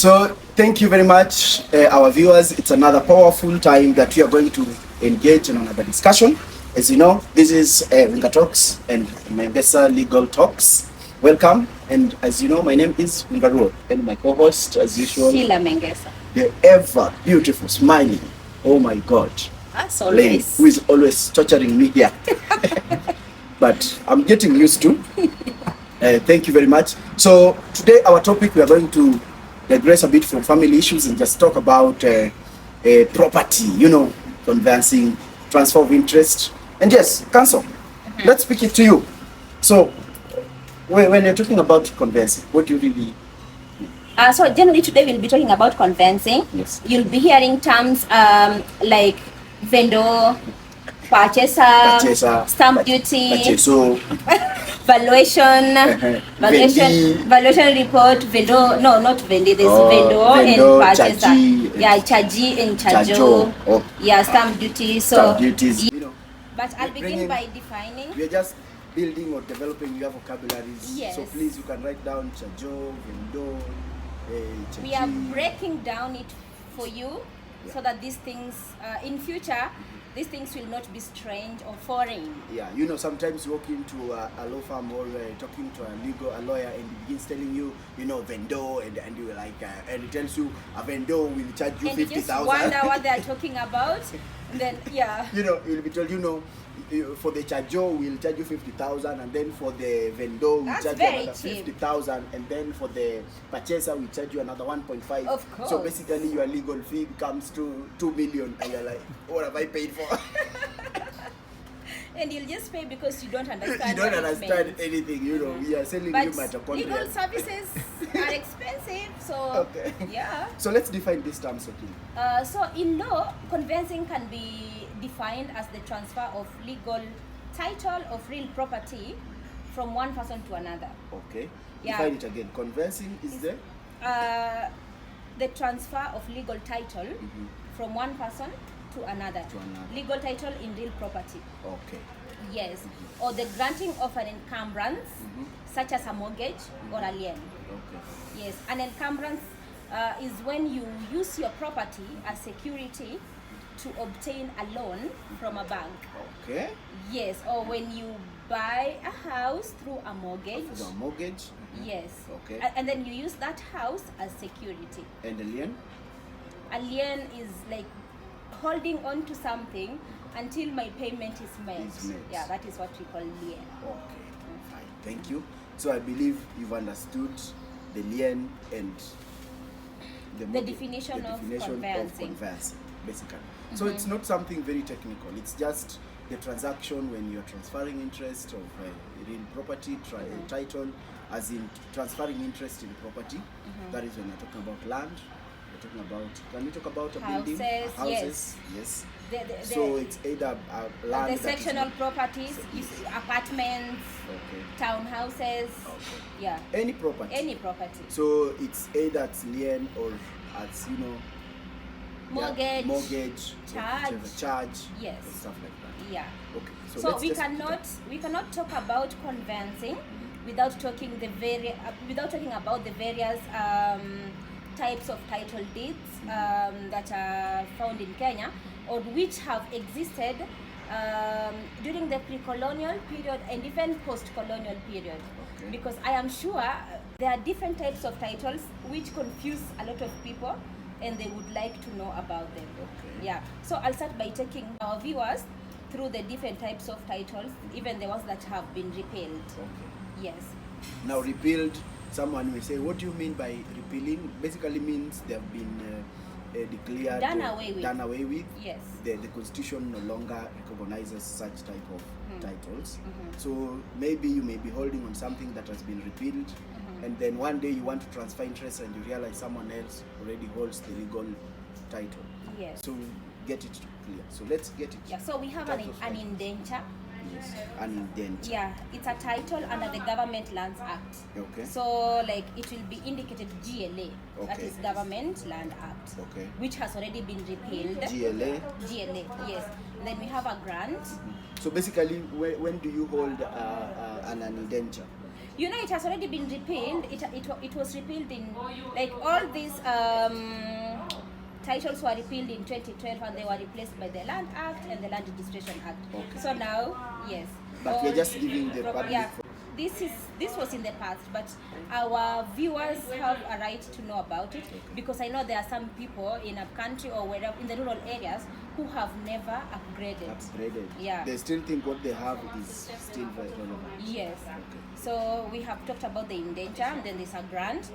So thank you very much, our viewers. It's another powerful time that we are going to engage in another discussion. As you know, this is Winga Talks and Mengesa Legal Talks. Welcome. And as you know, my name is Winga Ruoth, and my co-host, as usual, Sheillah Mengesa. the ever beautiful, smiling, oh my God, As lady, always. who is always torturing me here. But I'm getting used to. Thank you very much. So today our topic, we are going to digress a bit from family issues and just talk about property, conveyancing, transfer of interest. And yes, counsel, let's speak it to you. So when you're talking about conveyancing, what do you really... So generally today we'll be talking about conveyancing. Yes. You'll be hearing terms like vendor, purchaser, stamp duty, So valuation report, vendor, no, not vendor, there's vendor and purchaser. Chargee and chargeau. Oh. Yeah, stamp duty. So stamp duties, But I'll begin by defining. We are just building or developing your vocabularies. Yes. So please, you can write down chargeau, vendor, chargee. We are breaking down it for you so that these things, in future, these things will not be strange or foreign. Yeah, sometimes you walk into a law firm or talking to a lawyer, and he begins telling you, vendor, and you like, and he tells you a vendor will charge you 50,000. And you just wonder what they are talking about. And then, yeah. You'll be told, for the chargeau we'll charge you 50,000, and then for the vendor we'll charge you another 50,000, and then for the purchaser we charge you another 1.5. Of course. So basically your legal fee becomes to 2 million, and you're like, what have I paid for? And you'll just pay because you don't understand. You don't understand anything, We are selling but you mitochondria. legal services are expensive, so okay. Yeah. So let's define these terms, okay? So in law, conveyancing can be defined as the transfer of legal title of real property from one person to another. Okay. Yeah. Define it again. Conveyancing is the transfer of legal title from one person to another. Legal title in real property. Okay. Yes. Or the granting of an encumbrance, such as a mortgage or a lien. Okay. Yes. An encumbrance is when you use your property as security to obtain a loan from a bank. Okay. Yes. Or when you buy a house through a mortgage. Through a mortgage. Yes. Okay. And then you use that house as security. And a lien? A lien is like holding on to something until my payment is made. Yeah, that is what we call lien. Okay, fine. Thank you. So I believe you've understood the lien and the definition of conveyancing, basically. So it's not something very technical. It's just the transaction when you're transferring interest of real property, title, as in transferring interest in property. That is when you're talking about land. Talking about, can we talk about a building? Houses, yes. So it's either land, the sectional properties, apartments, townhouses, yeah. Any property. So it's either it's lien or as mortgage, charge, yes, and stuff like that. Yeah. Okay. So we cannot talk about conveyancing without talking about the various types of title deeds that are found in Kenya, or which have existed during the pre-colonial period and even post-colonial period. Okay. Because I am sure there are different types of titles which confuse a lot of people, and they would like to know about them. Okay. Yeah. So I'll start by taking our viewers through the different types of titles, even the ones that have been repealed. Okay. Yes. Now repealed, someone will say, what do you mean by repealing? Basically means they have been declared done away with. Yes. The constitution no longer recognizes such type of titles. So maybe you may be holding on something that has been repealed, and then one day you want to transfer interest and you realize someone else already holds the legal title. Yes. So get it clear. So let's get it. Yeah. So we have an indenture. Yes. An indenture. Yeah, it's a title under the Government Lands Act. Okay. So like it will be indicated GLA. Okay. That is Government Land Act. Okay. Which has already been repealed. GLA. Yes. And then we have a grant. So basically, when do you hold an indenture? You know, it has already been repealed. It was repealed in, like, all these titles were repealed in 2012 and they were replaced by the Land Act and the Land Registration Act. Okay. So now, yes. But we're just giving the public. Yeah. This was in the past, but our viewers have a right to know about it, because I know there are some people in a country or wherever in the rural areas who have never upgraded. Yeah. They still think what they have is still very relevant. Yes. So we have talked about the indenture, and then there's a grant.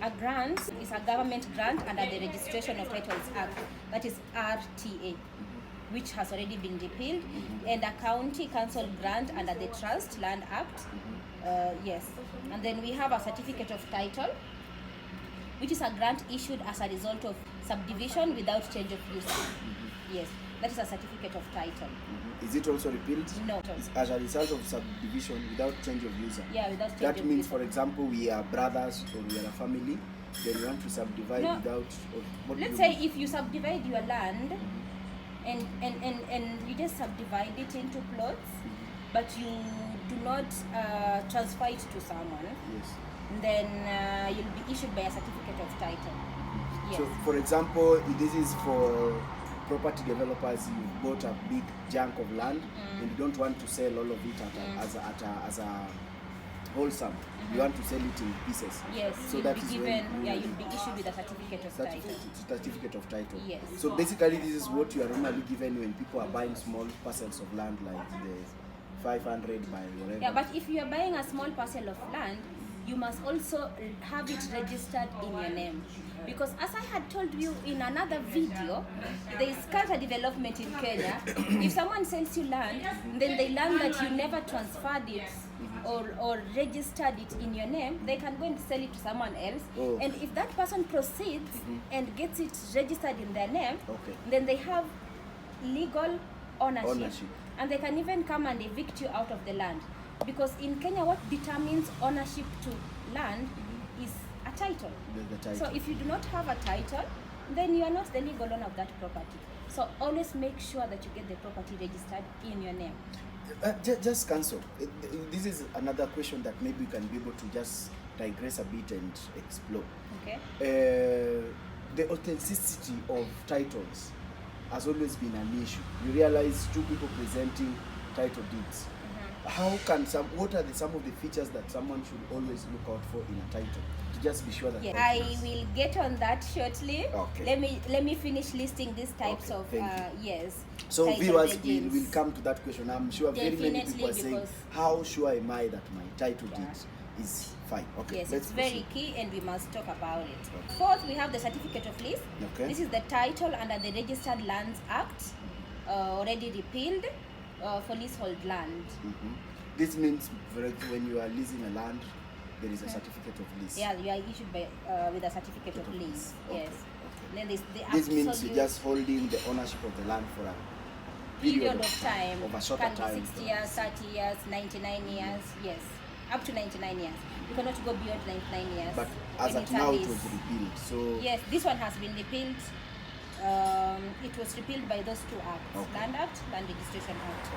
A grant is a government grant under the Registration of Titles Act, that is RTA, which has already been repealed, and a county council grant under the Trust Land Act. Yes. And then we have a certificate of title, which is a grant issued as a result of subdivision without change of use. Yes, that is a certificate of title. Is it also repealed? No. It's as a result of subdivision without change of user. Yeah, without change That of means, user. for example, we are brothers or we are a family, then we want to subdivide No. without. Or what Let's do say you mean? if you subdivide your land and you just subdivide it into plots, but you do not transfer it to someone, Yes. then you'll be issued by a certificate of title. Yes. So, for example, this is for property developers. You bought a big chunk of land and you don't want to sell all of it as a wholesome. You want to sell it in pieces. Yes, So you'll that be is given, when yeah, you'll be issued with a certificate of title. certificate of title. Yes. So basically, this is what you are normally given when people are buying small parcels of land, like the 500 by whatever. Yeah, but if you are buying a small parcel of land, you must also have it registered in your name. Because as I had told you in another video, there is culture development in Kenya. If someone sells you land, then they learn that you never transferred it or registered it in your name, they can go and sell it to someone else. Oh. And if that person proceeds and gets it registered in their name, Okay. then they have legal ownership. Ownership. And they can even come and evict you out of the land. Because in Kenya, what determines ownership to land is a title. The title. So if you do not have a title, then you are not the legal owner of that property. So always make sure that you get the property registered in your name. Just cancel. This is another question that maybe we can be able to just digress a bit and explore. Okay? The authenticity of titles has always been an issue. You realize two people presenting title deeds. How can what are some of the features that someone should always look out for in a title to just be sure that? Yes. I will get on that shortly. Okay. Let me finish listing these types of thank you. yes. So title viewers regimes. will come to that question. I'm sure very many Definitely, people are saying, because- how sure am I that my title deed is fine? Okay, Yes, let's it's very proceed. key and we must talk about it. Fourth, we have the certificate of lease. Okay. This is the title under the Registered Lands Act, already repealed for leasehold land. This means when you are leasing a land, there is a certificate of lease. Yeah, you are issued by with a certificate of lease. Okay, Yes. okay. Then there's the This means absolute you're just holding the ownership of the land for a period of time. of a shorter Can time. be 60 years, 30 years, 99 years. Yes, up to 99 years. You cannot go beyond 99 years. But as when at it's a now, it lease. was repealed. So Yes, this one has been repealed. It was repealed by those two acts, Okay. Land Act, Land Registration Act.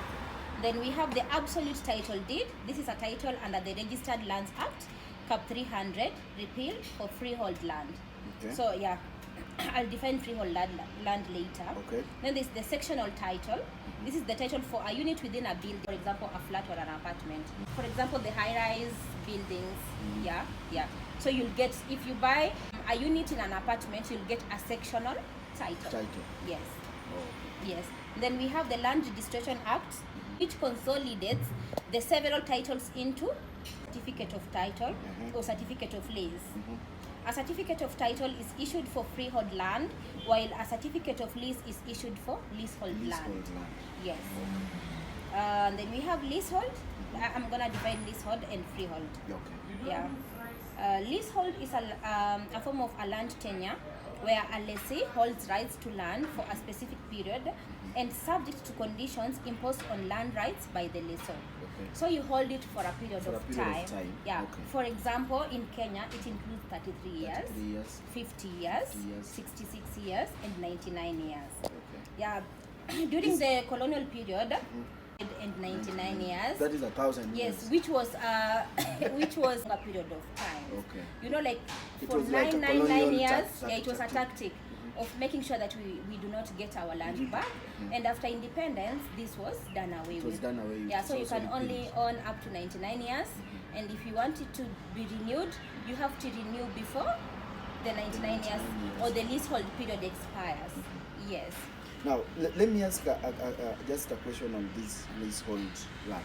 Then we have the absolute title deed. This is a title under the Registered Lands Act, Cap 300, repealed for freehold land. Okay. So yeah, I'll define freehold land later. Okay. Then there's the sectional title. This is the title for a unit within a building, for example, a flat or an apartment. For example, the high-rise buildings. Yeah. So you'll get, if you buy a unit in an apartment, you'll get a sectional title. Yes. Yes. Then we have the Land Registration Act, which consolidates the several titles into certificate of title or certificate of lease. A certificate of title is issued for freehold land, while a certificate of lease is issued for leasehold land. Yes. Then we have leasehold. I'm gonna divide leasehold and freehold. Okay. Yeah. Leasehold is a form of a land tenure where a lessee holds rights to land for a specific period and subject to conditions imposed on land rights by the lessor. Okay. So you hold it for a period, For a of, period time. of time. Yeah. Okay. For example, in Kenya, it includes 33 years, 33 years. 50 years, 50 years. 66 years, and 99 years. Okay. Yeah. During the colonial period, and 99 years. That is 1,000 years. Yes, which was which was a period of time. Okay. You know, like It for was like a 999 colonial years, tac- it was a tactic of making sure that we do not get our land back. And after independence, this was done away It was with. done away with. Yeah, so you Also can only repealed. own up to 99 years. And if you want it to be renewed, you have to renew before the 99 years or the leasehold period expires. Yes. Now, let me ask just a question on this leasehold land,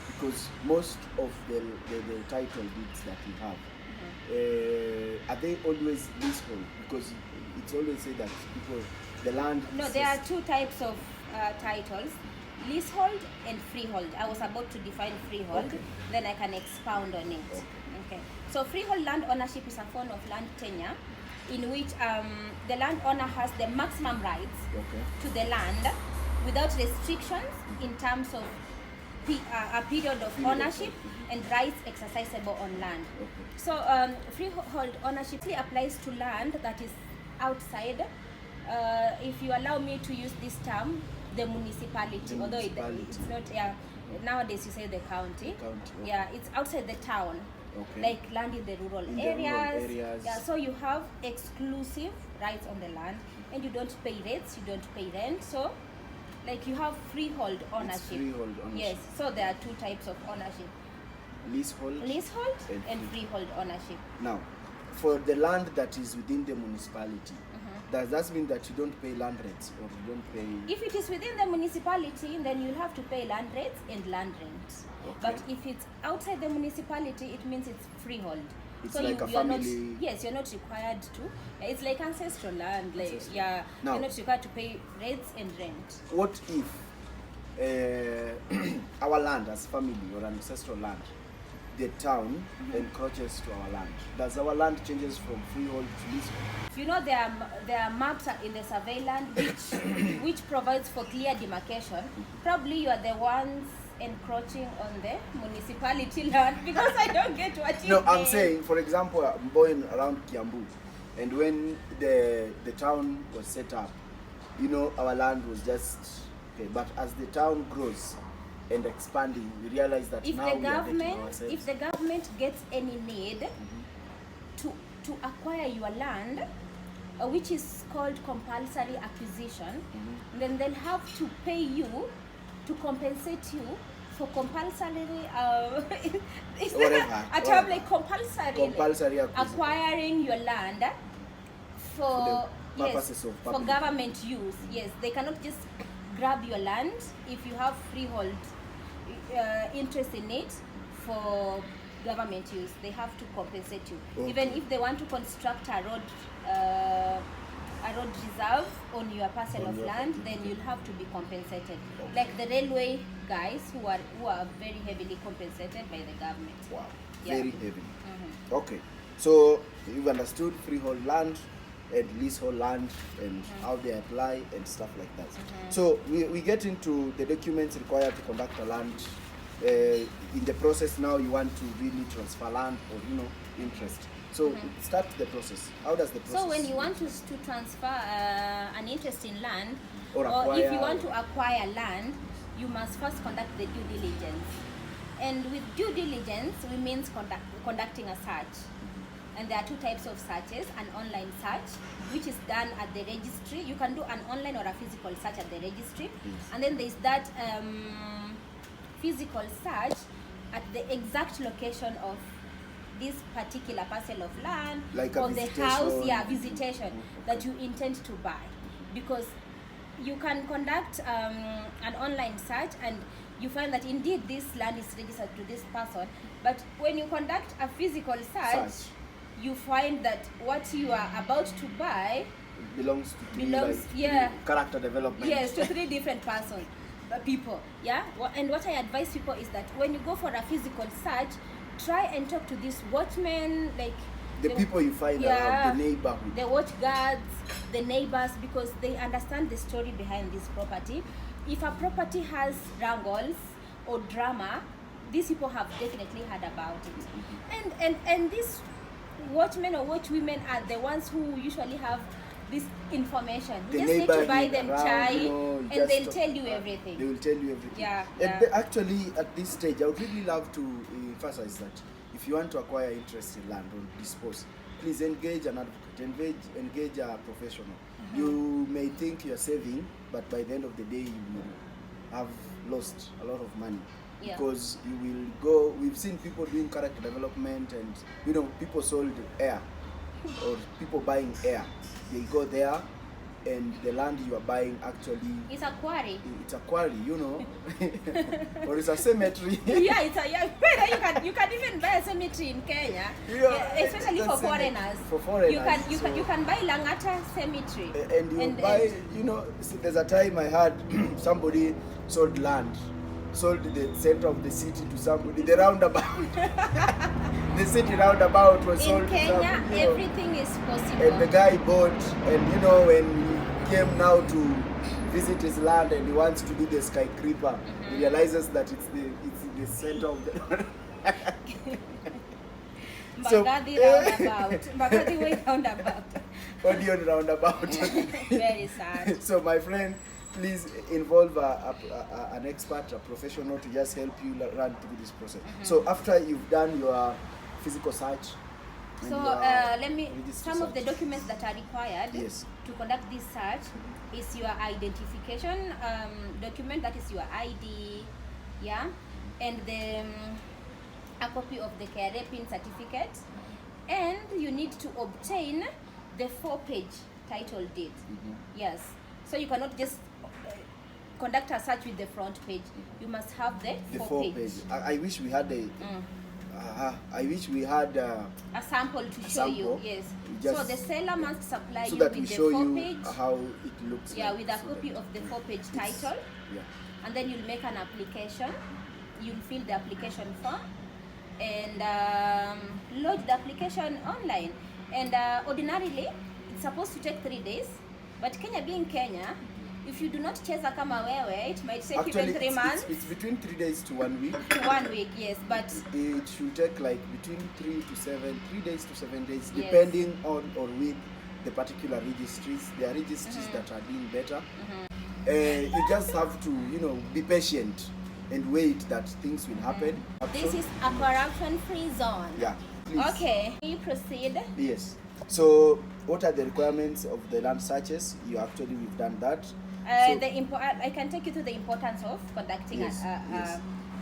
because most of the title deeds that we have, are they always leasehold? Because it's always said that people, the land. No, there are two types of titles: leasehold and freehold. I was about to define freehold, Okay. then I can expound on it. Okay. So freehold land ownership is a form of land tenure in which the landowner has the maximum rights Okay. to the land without restrictions in terms of a period of ownership and rights exercisable on land. Okay. So freehold ownership applies to land that is outside, if you allow me to use this term, the municipality, The although municipality. it's not, yeah, nowadays you say the county. County, okay. Yeah, it's outside the town. Okay. Like land in the rural In the areas. rural areas. Yeah, so you have exclusive rights on the land and you don't pay rates, you don't pay rent. So like you have freehold ownership. freehold ownership. Yes, so there are two types of ownership: Leasehold. leasehold And and freehold ownership. Now, for the land that is within the municipality, does that mean that you don't pay land rates or you don't pay? If it is within the municipality, then you'll have to pay land rates and land rent. Okay. But if it's outside the municipality, it means it's freehold. It's so like a you're not, family- yes, you're not required to. It's like ancestral land. Like Ancestral. yeah, Now- you're not required to pay rates and rent. What if our land as family or ancestral land, the town encroaches to our land? Does our land changes from freehold to leasehold? You know, there are maps in the survey land which provides for clear demarcation. Probably you are the ones encroaching on the municipality land because I don't get what you No, mean. I'm saying, for example, I'm born around Kiambu, and when the town was set up, you know, our land was just okay. But as the town grows and expanding, we realize that if now the we are getting government ourselves. if the government gets any need to acquire your land, which is called compulsory acquisition, then they'll have to pay you to compensate you for compulsory is there Whatever, a term like compulsory Compulsory acquisition. acquiring your land for the purposes of for public. government use. Yes, they cannot just grab your land if you have freehold interest in it for government use. They have to compensate you. Okay. Even if they want to construct a road reserve on your parcel On of your land, property. then you'll have to be compensated. Like the railway guys who are very heavily compensated by the government. Wow, Yeah. very heavy. Okay, so you've understood freehold land and leasehold land and how they apply and stuff like that. So we get into the documents required to conduct a land. In the process now, you want to really transfer land or interest. So start the process. How does the process? So when you want to transfer an interest in land, Or if you acquire- want to acquire land, you must first conduct the due diligence. And with due diligence, we means conducting a search. And there are two types of searches: an online search, which is done at the registry. You can do an online or a physical search at the registry. And then there's that physical search at the exact location of this particular parcel of land, Like a or the house, visitation. visitation that you intend to buy. Because you can conduct an online search and you find that indeed this land is registered to this person, but when you conduct a physical search, you find that what you are about to buy belongs to three, belongs- like, yeah. character development. yes to three different people. Yeah. And what I advise people is that when you go for a physical search, try and talk to these watchmen, like The people you find around the neighborhood. the watch guards, the neighbors, because they understand the story behind this property. If a property has wrangles or drama, these people have definitely heard about it. And these watchmen or watchwomen are the ones who usually have this information. The You just need to buy neighborhood them around, chai, you know, and just they'll talk- tell you everything. They will tell you everything. Yeah, And yeah. actually, at this stage, I would really love to emphasize that if you want to acquire interest in land or dispose, please engage an advocate, engage a professional. You may think you're saving, but by the end of the day, you will have lost a lot of money. Yeah. Because you will go, we've seen people doing character development, and you know, people sold air or people buying air. They go there, and the land you are buying actually, It's a quarry. it's a quarry, you know, or it's a cemetery. Yeah, it's a yeah. You can even buy a cemetery in Kenya, Yeah, especially for that's it. foreigners. For foreigners, you can buy Langata cemetery. And you buy, you know, see, there's a time I had somebody sold land, sold the center of the city to somebody, the roundabout. The city roundabout was sold In to Kenya, somebody, you know. everything is possible. And the guy bought, and you know, when he came now to visit his land and he wants to do the skyscraper, he realizes that it's in the center of the So- Mbagathi roundabout. Mbagathi way roundabout. Odion roundabout. Very sad. So my friend, please involve an expert, a professional to just help you run through this process. So after you've done your physical search, and So your let me. register Some of the search. documents that are required Yes. to conduct this search is your identification document. That is your ID, yeah, and the a copy of the KRA PIN certificate, and you need to obtain the 4-page title deed. Yes. So you cannot just conduct a search with the front page. You must have the The 4 4 page. page. I wish we had I wish we had A sample to show sample. you. Yes. Just- So the seller must supply so you that we with the show 4 you page. how it looks. Yeah, like, with a so copy that of the 4-page it's- title, Yeah. and then you'll make an application. You'll fill the application form and lodge the application online. And ordinarily, it's supposed to take 3 days, but Kenya being Kenya, if you do not cheza kama wewe, it might take Actually, even 3 months it's between 3 days to 1 week. to 1 week. Yes, but It should take like between 3 days to 7 days, Yes. depending on or with the particular registries. There are registries that are doing better. You just have to, you know, be patient and wait that things will happen. this is a corruption-free zone. Yeah. Please. Okay, you proceed. Yes. So, what are the requirements of the land searches? We've done that. So- I can take you to the importance of conducting Yes, yes.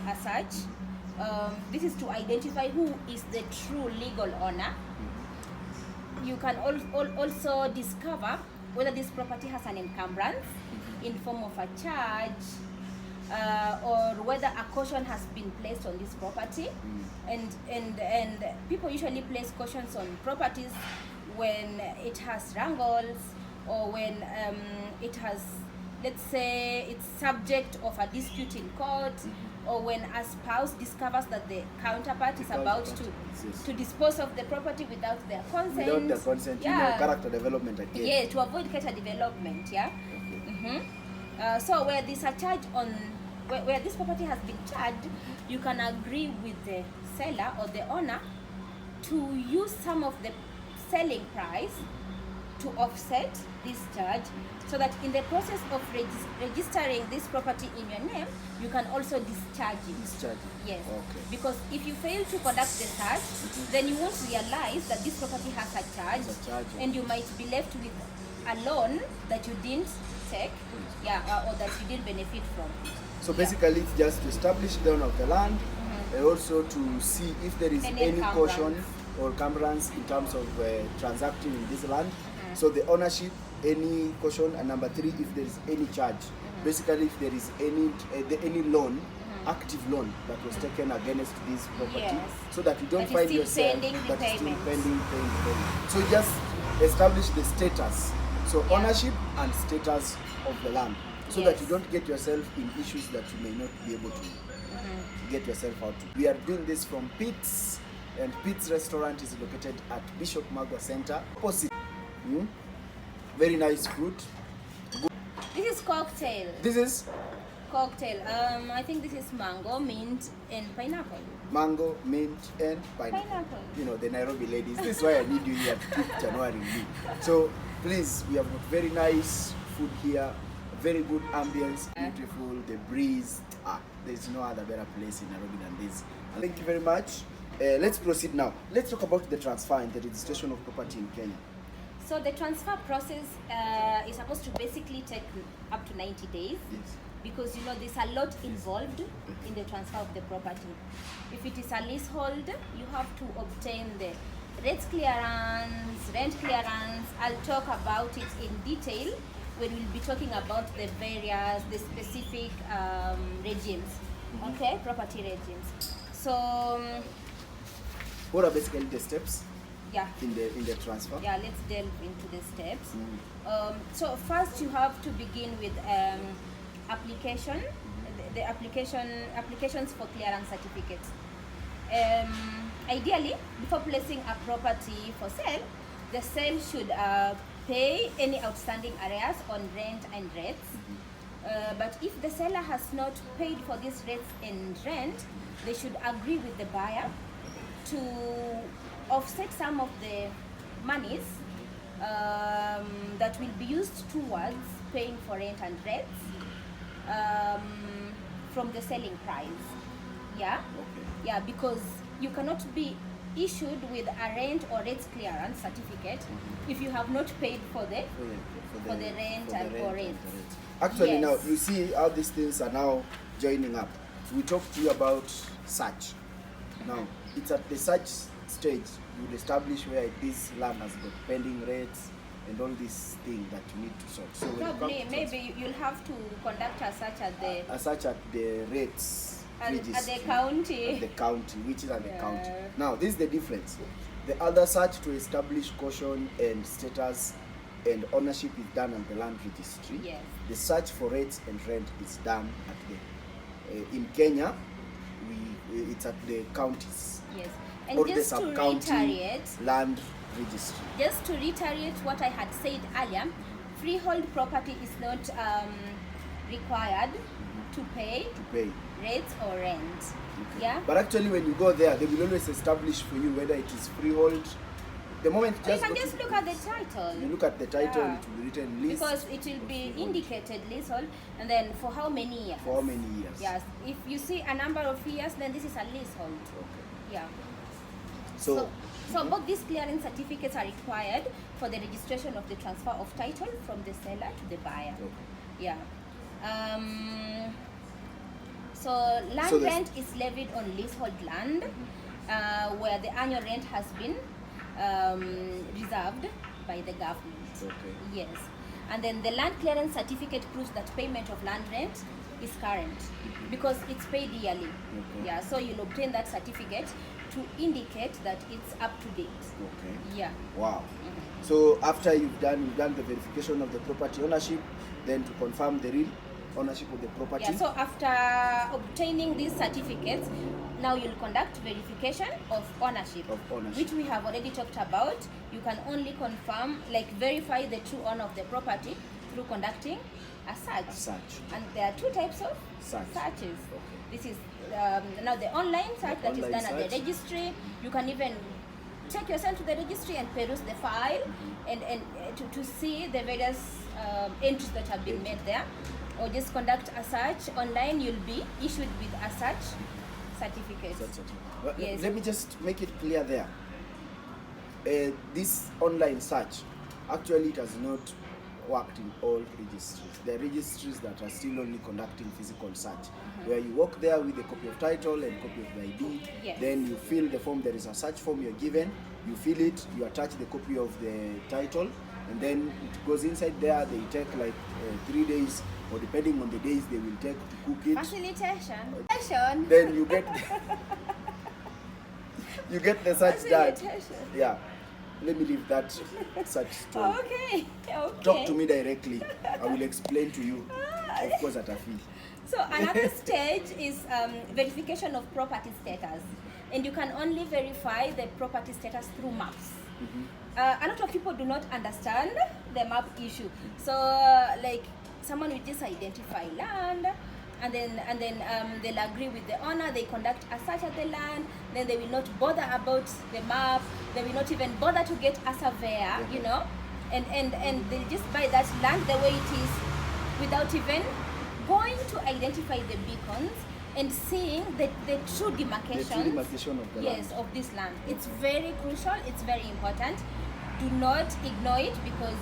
a search. This is to identify who is the true legal owner. You can also discover whether this property has an encumbrance in form of a charge, or whether a caution has been placed on this property. And people usually place cautions on properties when it has wrangles, or when it has, let's say, it's subject of a dispute in court, or when a spouse discovers that the counterpart is about Yes. to dispose of the property without their consent. Without the consent, you know, character development again. Yeah, to avoid character development. Yeah. So where there's a charge on, where this property has been charged, you can agree with the seller or the owner to use some of the selling price to offset this charge, so that in the process of registering this property in your name, you can also discharge it. Discharge. Yes. Okay. Because if you fail to conduct the search, then you won't realize that this property has a charge, Has a charge, and you might be left with a loan that you didn't take, or that you didn't benefit from. So basically, it's just to establish the owner of the land, and also to see if there is Any any caution encumbrance. or encumbrance in terms of transacting in this land. So the ownership, any caution, and number 3, if there is any charge. Basically, if there is any loan, active loan that was taken against this property, Yes. so that you don't That is find still yourself pending that is still repayment. pending. So just establish the status. So Yeah. ownership and status of the land, so that Yes. you don't get yourself in issues that you may not be able to get yourself out to. We are doing this from Pitt's, and Pitt's restaurant is located at Bishop Magwa Center, opposite. Very nice food. This is cocktail. This is Cocktail. I think this is mango, mint, and pineapple. mango, mint, and pineapple. Pineapple. You know, the Nairobi ladies. This is why I need you here to keep January with me. So please, we have got very nice food here, very good ambience, beautiful, the breeze. There's no other better place in Nairobi than this. Thank you very much. Let's proceed now. Let's talk about the transfer and the registration of property in Kenya. So the transfer process is supposed to basically take up to 90 days. Yes. Because there's a lot involved in the transfer of the property. If it is a leasehold, you have to obtain the rates clearance, rent clearance. I'll talk about it in detail when we'll be talking about the specific regimes, okay, property regimes. So, what are basically the steps? Yeah. In the transfer. Yeah, let's delve into the steps. So first, you have to begin with application, the applications for clearance certificates. Ideally, before placing a property for sale, the seller should pay any outstanding arrears on rent and rates. But if the seller has not paid for these rates and rent, they should agree with the buyer to offset some of the monies that will be used towards paying for rent and rates from the selling price. Yeah. Okay. Yeah, because you cannot be issued with a rent or rates clearance certificate if you have not paid for the rent or rates. Actually, Yes. now you see how these things are now joining up. We talked to you about search. Now it's at the search stage you will establish where this land has got pending rates and all these things that you need to sort. So when you come Probably, to maybe you'll have to conduct a search at the rates at registry, the county. at the county, which is at the Yeah. county. Now this is the difference. The other search to establish caution and status and ownership is done at the land registry. Yes. The search for rates and rent is done at the in Kenya. It's at the counties. Yes. And Or the just to sub-county reiterate, land registry. just to reiterate what I had said earlier, freehold property is not required to pay To pay. rates or rent. Okay. Yeah. But actually, when you go there, they will always establish for you whether it is freehold. The moment Or you can go just to- look at the title. You look at the title, Yeah. it will be written lease. Because it will be indicated leasehold, and then for how many years? For how many years? Yes. If you see a number of years, then this is a leasehold. Okay. Yeah. So, So both these clearance certificates are required for the registration of the transfer of title from the seller to the buyer. okay. Yeah. So land So there's- rent is levied on leasehold land where the annual rent has been reserved by the government. Okay. Yes. And then the land clearance certificate proves that payment of land rent is current because it's paid yearly. Okay. Yeah. So you'll obtain that certificate to indicate that it's up to date. Okay. Yeah. Wow. So after you've done the verification of the property ownership, then to confirm the real ownership of the property. Yeah, so after obtaining these certificates, now you'll conduct verification of ownership. Of ownership. Which we have already talked about. You can only confirm, like verify the true owner of the property through conducting a search. A search. And there are two types of Search. searches. Okay. This is now the online search that is online done at search. the registry. You can even take yourself to the registry and peruse the file and to see the various entries that have been made there, or just conduct a search online. You'll be issued with a search certificate. Search certificate. But Yes. Let me just make it clear there. This online search, actually it has not worked in all registries. There are registries that are still only conducting physical search, where you walk there with a copy of title and copy of the ID. Yes. Then you fill the form. There is a search form you're given. You fill it. You attach the copy of the title, and then it goes inside there. They take like 3 days, or depending on the days they will take to cook it. Facilitation. Then you get you get the search done. Facilitation. Yeah. Let me leave that such story. Okay. Okay. Talk to me directly. I will explain to you. Of course, at a fee. So another stage is verification of property status, and you can only verify the property status through maps. A lot of people do not understand the map issue. So like someone will just identify land, and then they'll agree with the owner. They conduct a search at the land. Then they will not bother about the map. They will not even bother to get a surveyor. You know. and they'll just buy that land the way it is without even going to identify the beacons and seeing the true demarcation of the yes, land. of this land. It's very crucial, it's very important. Do not ignore it, because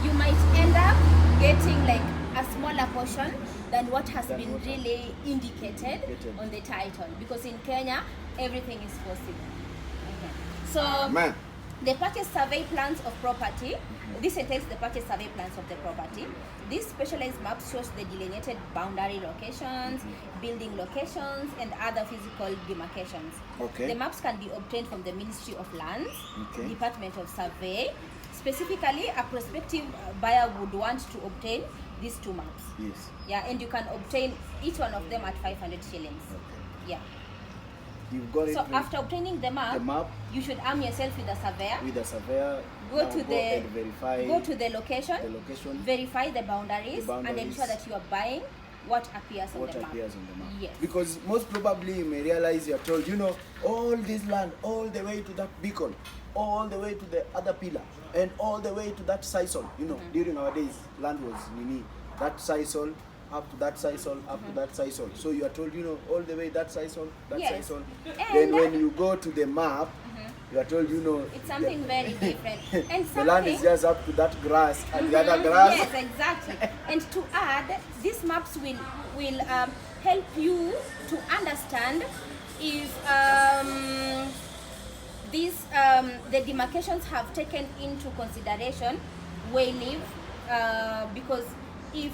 you might end up getting like a smaller portion than what has been what really indicated on the title, because in Kenya everything is possible. So Man. the purchase survey plans of property, this entails the purchase survey plans of the property. These specialized maps shows the delineated boundary locations, building locations, and other physical demarcations. Okay. The maps can be obtained from the Ministry of Lands, Okay. Department of Survey. Specifically, a prospective buyer would want to obtain these two maps. Yes. Yeah, and you can obtain each one of them at 500 shillings. Okay. Yeah. You've got it. So after obtaining the map, you should arm yourself with a surveyor. With a surveyor, Go to and verify go to the location, verify the boundaries, and ensure that you are buying what appears on the map. Yes. Because most probably you may realize you're told, all this land, all the way to that beacon, all the way to the other pillar, and all the way to that sisal. During our days, land was that sisal, up to that sisal, up to that sisal. So you are told, all the way that sisal, that Yes. sisal. And Then when you go to the map, you are told, it's something very different. And the land is something just up to that grass and the other grass. Yes, exactly. And to add, these maps will help you to understand if the demarcations have taken into consideration wayleave, because if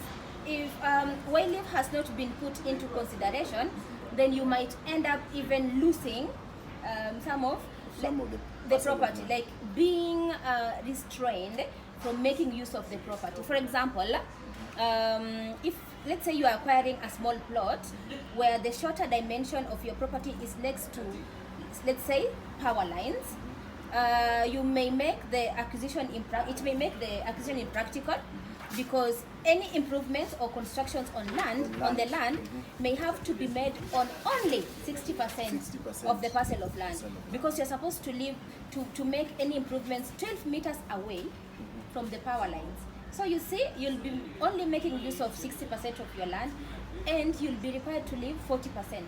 wayleave has not been put into consideration, then you might end up even losing some of the property, like being restrained from making use of the property. For example, if let's say you are acquiring a small plot where the shorter dimension of your property is next to, let's say, power lines, you may make the acquisition impractical, because any improvements or constructions on the land may have to be made on only 60% of the parcel of land, because you're supposed to live to make any improvements 12 meters away from the power lines. So you see, you'll be only making use of 60% of your land, and you'll be required to leave 40%.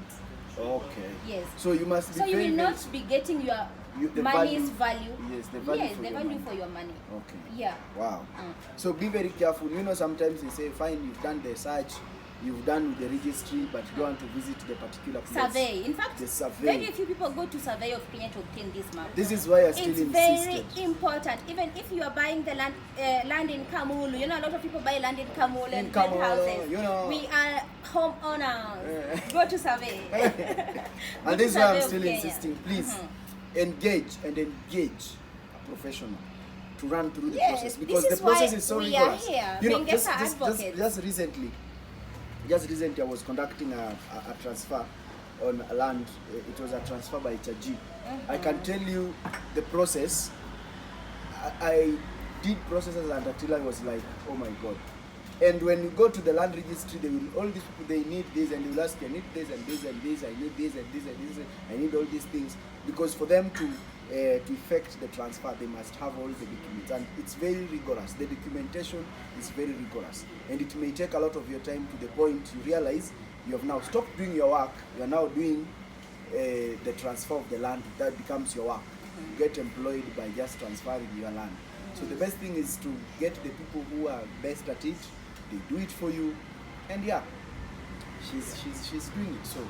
Okay. Yes. So you must be. So you will not be getting your the money's value. Yes, the value. Yes, the value for your money. Okay. Yeah. Wow. So be very careful. Sometimes they say, fine, you've done the search, you've done the registry, but you don't want to visit the particular place. Survey. In fact, the survey. Very few people go to Survey of Kenya to obtain this map. This is why I still it's insisted. Very important. Even if you are buying the land in Kamulu, a lot of people buy land in Kamulu and build houses. We are homeowners. Go to Survey. And this is why I'm still insisting. Please engage a professional to run through the process, because the process is so rigorous. Mengesa just recently I was conducting a transfer on a land. It was a transfer by HG. I can tell you the process. I did processes until I was like, oh my God. And when you go to the land registry, all these people, they need this, and they will ask you, I need this and this and this, I need this and this and this, I need all these things, because for them to effect the transfer, they must have all the documents, and it's very rigorous. The documentation is very rigorous, and it may take a lot of your time, to the point you realize you have now stopped doing your work. You are now doing the transfer of the land. That becomes your work. You get employed by just transferring your land. So the best thing is to get the people who are best at it. They do it for you, and yeah, she's doing it. So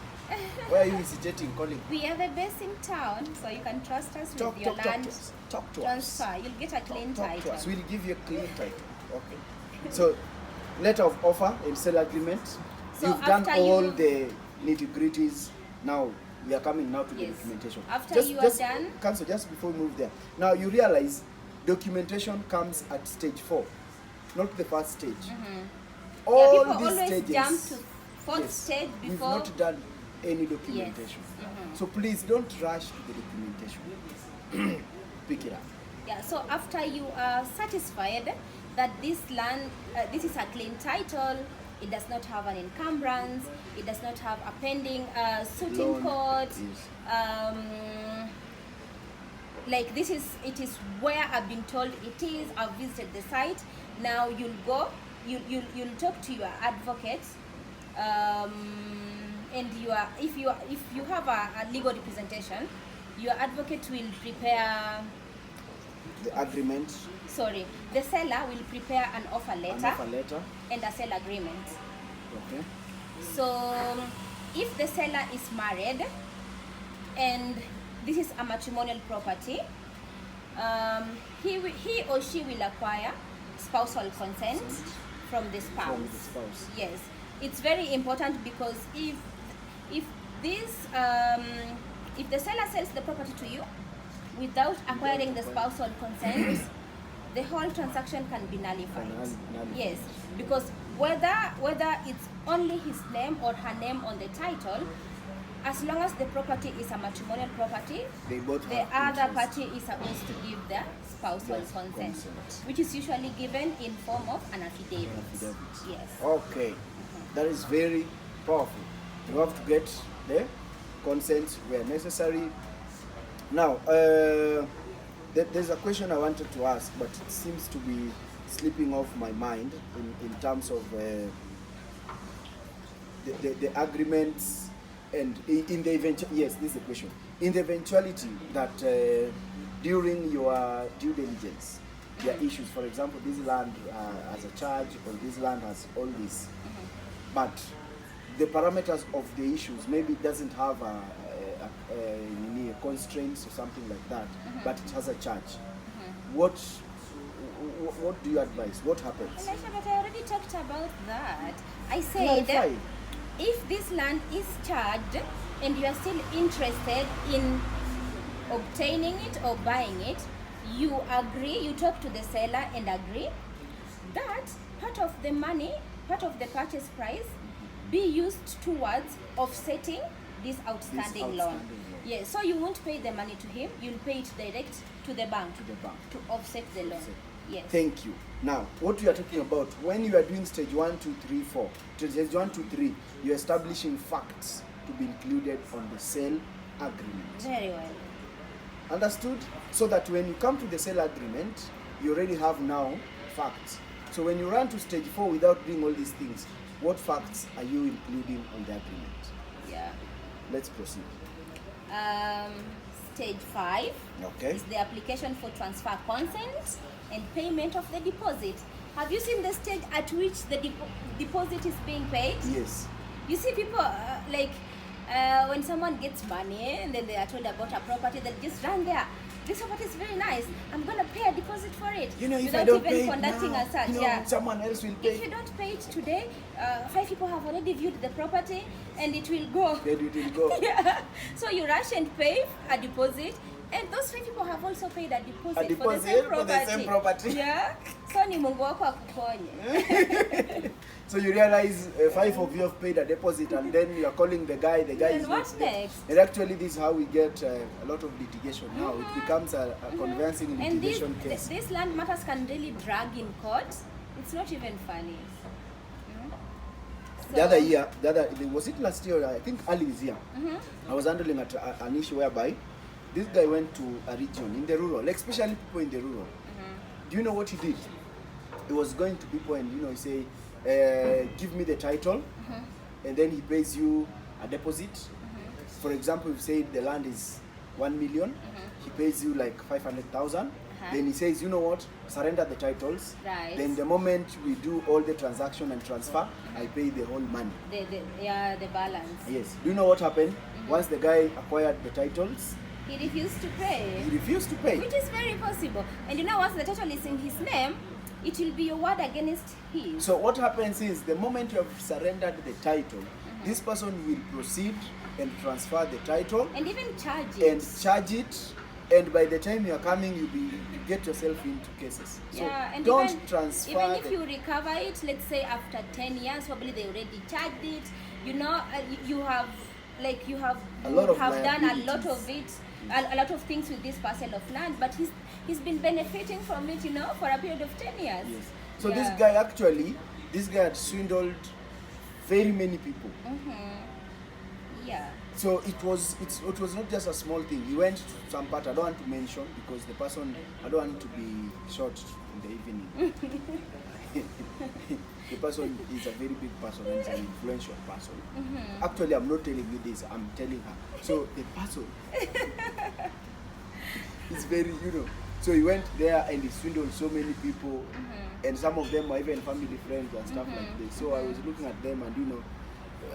where are you hesitating, calling? We are the best in town, so you can trust us with your land transfer. You'll get a clean title. We'll give you a clean title. Okay. So letter of offer and sale agreement. So you've done all the nitty-gritties. Now we are coming now to the documentation. After you are done, cancel just before we move there. Now you realize documentation comes at stage 4, not the first stage. All people these always stages, jump to fourth stage before. We've not done any documentation. So please don't rush to the documentation. Pick it up. Yeah, so after you are satisfied that this land, this is a clean title, it does not have an encumbrance, it does not have a pending suiting court, like it is where I've been told it is. I've visited the site. Now you'll go, you'll talk to your advocate, and if you have a legal representation, your advocate will prepare The agreement. sorry, the seller will prepare an offer letter, An offer letter. and a sale agreement. Okay. So if the seller is married and this is a matrimonial property, he or she will acquire spousal consent from the spouse. From the spouse. Yes, it's very important, because if this if the seller sells the property to you without acquiring the spousal consent, the whole transaction can be nullified. Yes, because whether it's only his name or her name on the title, as long as the property is a matrimonial property, They both the have other interest. party is supposed to give the spousal Yes, consent, consent. which is usually given in form of an affidavit. Affidavit. Yes. Okay, that is very powerful. You have to get the consent where necessary. Now, there's a question I wanted to ask, but it seems to be slipping off my mind in terms of the agreements, and in the event. Yes, this is the question. In the eventuality that during your due diligence, there are issues. For example, this land has a charge, or this land has all this, but the parameters of the issues maybe doesn't have a constraints or something like that, but it has a charge. What do you advise? What happens? Elisha, but I already talked about that. I said Clarify. if this land is charged and you are still interested in obtaining it or buying it, you agree, you talk to the seller and agree that part of the money, part of the purchase price, be used towards offsetting this outstanding loan. Yes, so you won't pay the money to him, you'll pay it direct to the bank to offset the loan. Yes. Thank you. Now, what we are talking about, when you are doing stage 1, 2, 3, 4, stage 1, 2, 3, you're establishing facts to be included on the sale agreement. Very well. Understood? So that when you come to the sale agreement, you already have now facts. So when you run to stage 4 without doing all these things, what facts are you including on the agreement? Yeah. Let's proceed. Stage 5 Okay. is the application for transfer consent and payment of the deposit. Have you seen the stage at which the deposit is being paid? Yes. You see people when someone gets money and then they are told about a property, they just run there. This property is very nice. I'm gonna pay a deposit for it. You know, if without I don't even pay it conducting now, a search. you know, Yeah. someone else will pay. If you don't pay it today, 5 people have already viewed the property and it will go. Then it will go. Yeah. So you rush and pay a deposit, and those 5 people have also paid a deposit, for the same property. Yeah. So ni Mungu wako akuponye. So you realize 5 of you have paid a deposit, and then you are calling the guy. The guy And is what not there. next? And actually, this is how we get a lot of litigation now. It becomes a convincing And litigation case. these land matters can really drag in court. It's not even funny. The other year, was it last year? I think early this year. I was handling an issue whereby this guy went to a region in the rural, especially people in the rural. Do you know what he did? He was going to people and he say, give me the title, and then he pays you a deposit. For example, if say the land is 1 million, he pays you like 500,000. Then he says, you know what, surrender the titles. Right. Then the moment we do all the transaction and transfer, I pay the whole money. The balance. Yes. Do you know what happened? Once the guy acquired the titles, He refused to pay. he refused to pay. Which is very possible. And you know, once the title is in his name, it will be your word against his. So what happens is, the moment you have surrendered the title, this person will proceed and transfer the title And even charge it. and charge it, and by the time you are coming, you get yourself into cases. So Yeah, and don't even, transfer. even if you recover it, let's say after 10 years, probably they already charged it. You know, you have A lot of done a lot liabilities. of it, a lot of things with this parcel of land, but he's been benefiting from it, for a period of 10 years. Yes. So Yeah. this guy had swindled very many people. Yeah. So it was not just a small thing. He went to some part I don't want to mention because the person, I don't want to be short in the evening. The person is a very big person and is an influential person. Actually, I'm not telling you this, I'm telling her. So the person is very, so he went there and he swindled so many people, and some of them were even family friends and stuff like this. So I was looking at them and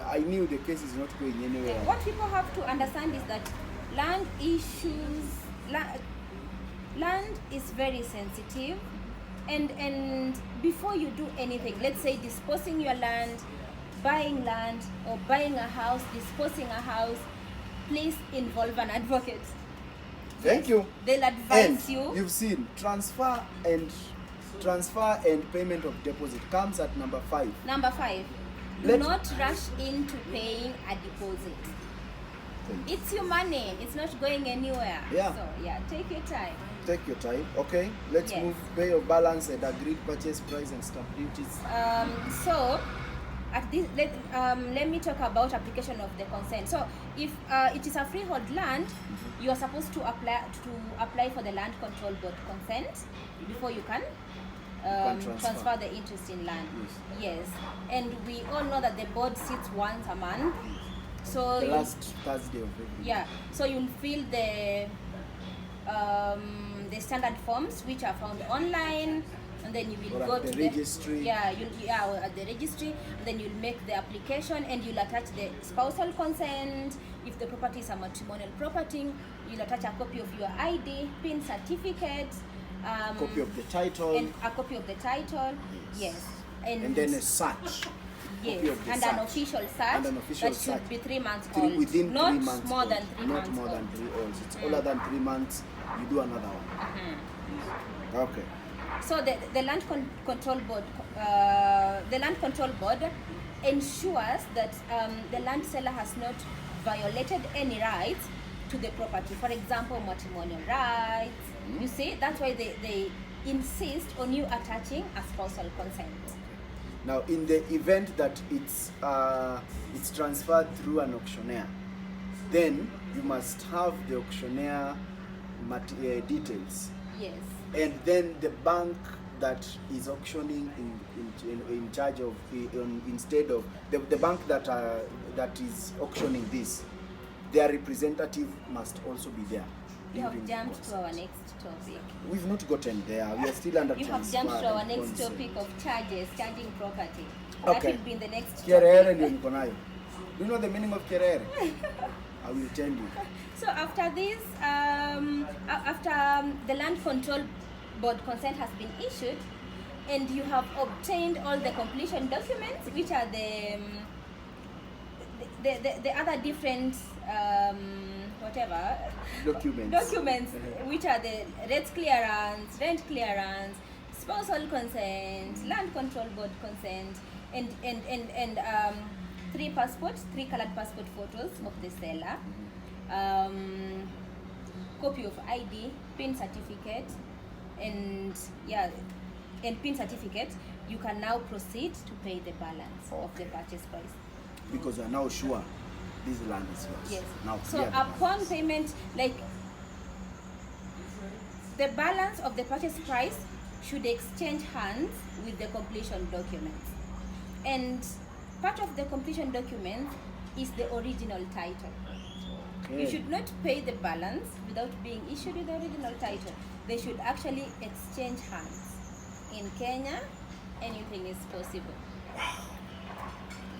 I knew the case is not going anywhere. What people have to understand is that land is very sensitive, and before you do anything, let's say disposing your land, buying land, or buying a house, disposing a house, please involve an advocate. Thank you. They'll advise And you. You've seen transfer and payment of deposit comes at number 5. Number 5, do Let's- not rush into paying a deposit. It's your money. It's not going anywhere. Yeah. So take your time. Take your time. Okay, let's Yes. move. Pay your balance and agreed purchase price and stamp duties. So at this, let me talk about application of the consent. So if it is a freehold land, you are supposed to apply for the land control board consent before you can transfer the interest in land. Yes, and we all know that the board sits once a month. So The last Thursday of every month. yeah, so you'll fill the standard forms which are found online, and then you will Or go at to the registry. or at the registry, and then you'll make the application and you'll attach the spousal consent. If the property is a matrimonial property, you'll attach a copy of your ID, PIN certificate, Copy of the title. and a copy of the title. Yes, And then a search. yes, copy of the and search. an official search And an official that should search. be 3 months Within old, 3 not months. more old. than 3 months Not more old. than 3 old. It's older than 3 months, you do another one. Okay. So the land control board, ensures that the land seller has not violated any rights to the property. For example, matrimonial rights. You see, that's why they insist on you attaching a spousal consent. Now, in the event that it's transferred through an auctioneer, then you must have the auctioneer details, Yes. and then the bank that is auctioning in charge of instead of the bank that is auctioning this, their representative must also be there. You have during the jumped to consent. our next topic. We've not gotten there. We are still under You have transfer jumped to our and next consent. topic of charging property. Okay. That will be in the next Kierere topic. ndio niko nayo. Do you know the meaning of kierere? I will tell you. So after this, the land control board consent has been issued, and you have obtained all the completion documents, which are the other different documents, which are the rent clearance, spousal consent, land control board consent, and 3 colored passport photos of the seller, copy of ID, PIN certificate, and PIN certificate. You can now proceed to pay the balance of the purchase price. Because we are now sure this land is yours. Yes. Now So clear the upon balance. payment, like the balance of the purchase price should exchange hands with the completion documents. And part of the completion document is the original title. Okay. You should not pay the balance without being issued with the original title. They should actually exchange hands. In Kenya, anything is possible.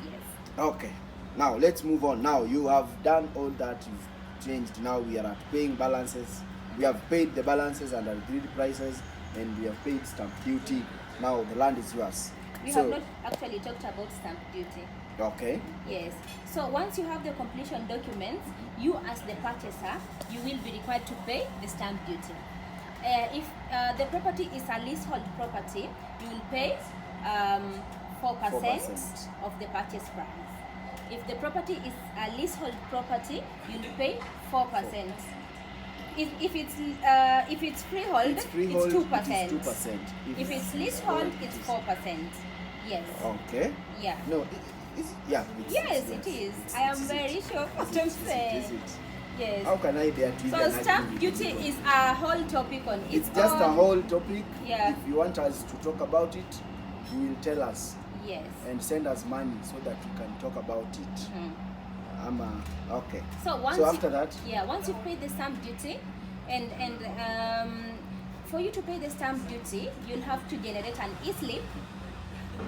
Yes. Okay. Now let's move on. Now you have done all that. You've changed. Now we are at paying balances. We have paid the balances and agreed prices, and we have paid stamp duty. Now the land is yours. We have not actually talked about stamp duty. Okay. Yes. So once you have the completion documents, you as the purchaser, you will be required to pay the stamp duty. If the property is a leasehold property, you will pay 4% of the purchase price. If the property is a leasehold property, you will pay 4%. If it's freehold, it's 2%. If it's leasehold, it's 4%. Yes. Okay. Yeah. No, Yeah. Yes, it is. I am very sure what I'm saying. Is it? Yes. How can I dare to So even stamp argue with duty you? is a whole topic on its It's just a own. whole topic. Yeah. If you want us to talk about it, you will tell us Yes. and send us money so that we can talk about it. Okay. So After that, once you pay the stamp duty, and for you to pay the stamp duty, you'll have to generate an e-slip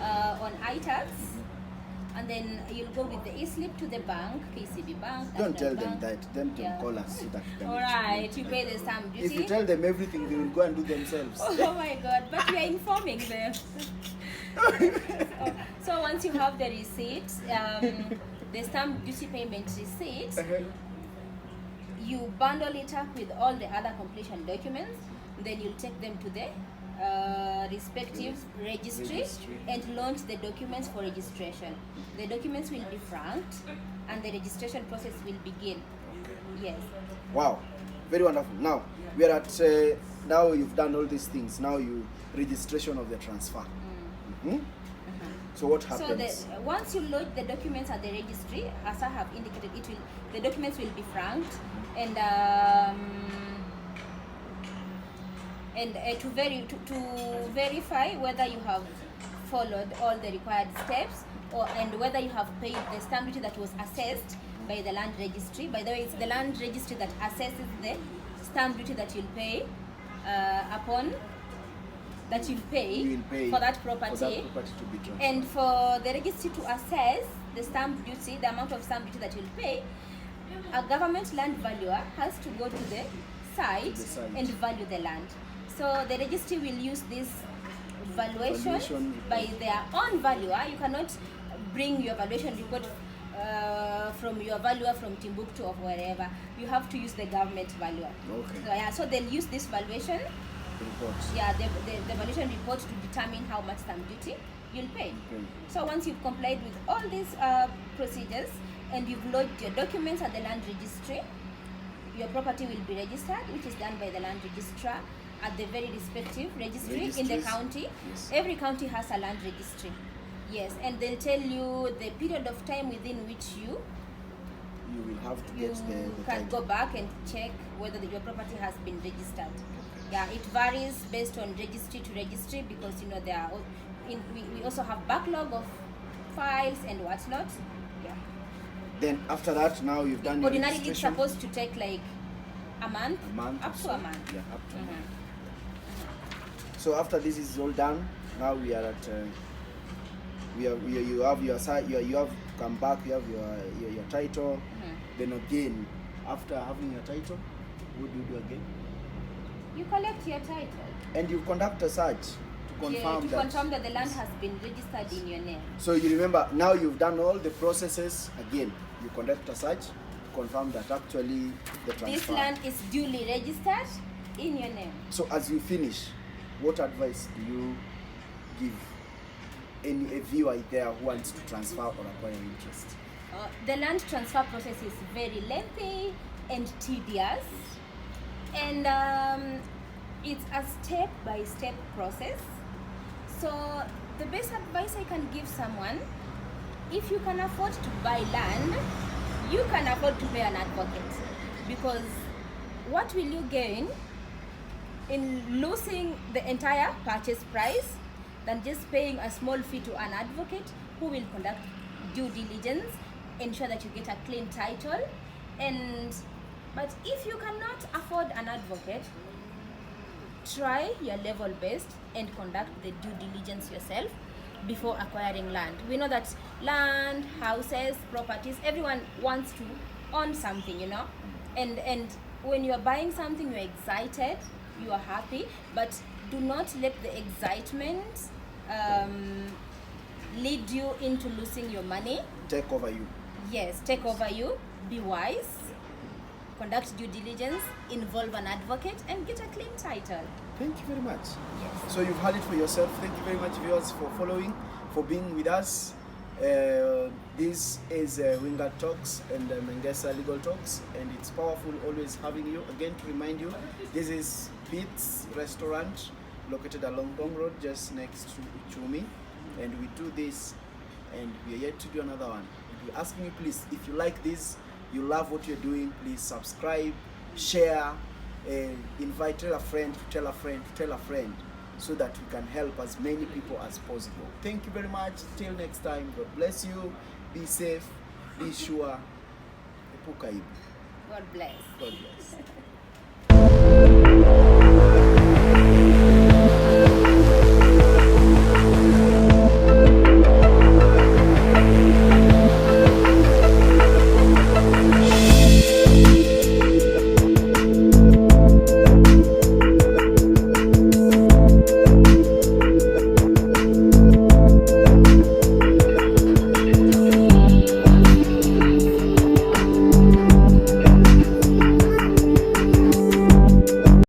on iTax, and then you'll go with the e-slip to the bank, KCB Bank. don't National tell them Bank. that. Them to Yeah. call us so that we can. All right, you pay the stamp duty. If you tell them everything, they will go and do themselves. Oh my God! But we are informing them. So once you have the receipt, the stamp duty payment receipt, you bundle it up with all the other completion documents. Then you'll take them to the respective registry and launch the documents for registration. The documents will be franked and the registration process will begin. Yes. Wow, very wonderful. Now we are at now you've done all these things. Now you registration of the transfer. So what happens? So once you load the documents at the registry, as I have indicated, the documents will be franked and to verify whether you have followed all the required steps and whether you have paid the stamp duty that was assessed by the land registry. By the way, it's the land registry that assesses the stamp duty that you'll pay for that property. To be transferred. And for the registry to assess the stamp duty, the amount of stamp duty that you'll pay, a government land valuer has to go to the site and value the land. So the registry will use this valuation by their own valuer. You cannot bring your valuation report from your valuer from Timbuktu or wherever. You have to use the government valuer. Okay. So they'll use this valuation Reports. Yeah, the valuation report to determine how much stamp duty you'll pay. So once you've complied with all these procedures and you've lodged your documents at the land registry, your property will be registered, which is done by the land registrar at the very respective registry in the county. Yes. Every county has a land registry. Yes, and they'll tell you the period of time within which you will have to get the can go back and check whether your property has been registered. Yeah, it varies based on registry to registry because we also have backlog of files and whatnot. Yeah. Then after that, now you've done your Ordinarily, it's registration. supposed to take like a month. Up to a month. Yeah, up to a month. So after this is all done, now we are at you have your side. You have come back. You have your title. Then again, after having your title, what do you do again? You collect your title. And you conduct a search to confirm that the land has been registered in your name. So you remember, now you've done all the processes. Again, you conduct a search to confirm that actually the transfer. This land is duly registered in your name. So as you finish, what advice do you give a viewer there who wants to transfer or acquire interest? The land transfer process is very lengthy and tedious, and it's a step-by-step process. So the best advice I can give someone, if you can afford to buy land, you can afford to pay an advocate, because what will you gain in losing the entire purchase price than just paying a small fee to an advocate who will conduct due diligence, ensure that you get a clean title. But if you cannot afford an advocate, try your level best and conduct the due diligence yourself before acquiring land. We know that land, houses, properties, everyone wants to own something, and when you are buying something, you're excited, you are happy, but do not let the excitement lead you into losing your money. Take over you. Yes, take over you. Be wise. Conduct due diligence. Involve an advocate and get a clean title. Thank you very much. Yes. So you've heard it for yourself. Thank you very much, viewers, for following, for being with us. This is Winga Talks and Mengesa Legal Talks, and it's powerful always having you. Again, to remind you, this is Pete's Restaurant, located along Gong Road, just next to Uchumi, and we do this and we are yet to do another one. And we're asking you, please, if you like this, you love what you're doing, please subscribe, share, invite, tell a friend, to tell a friend, to tell a friend, so that we can help as many people as possible. Thank you very much. Till next time, God bless you. Be safe, be sure. God bless. God bless.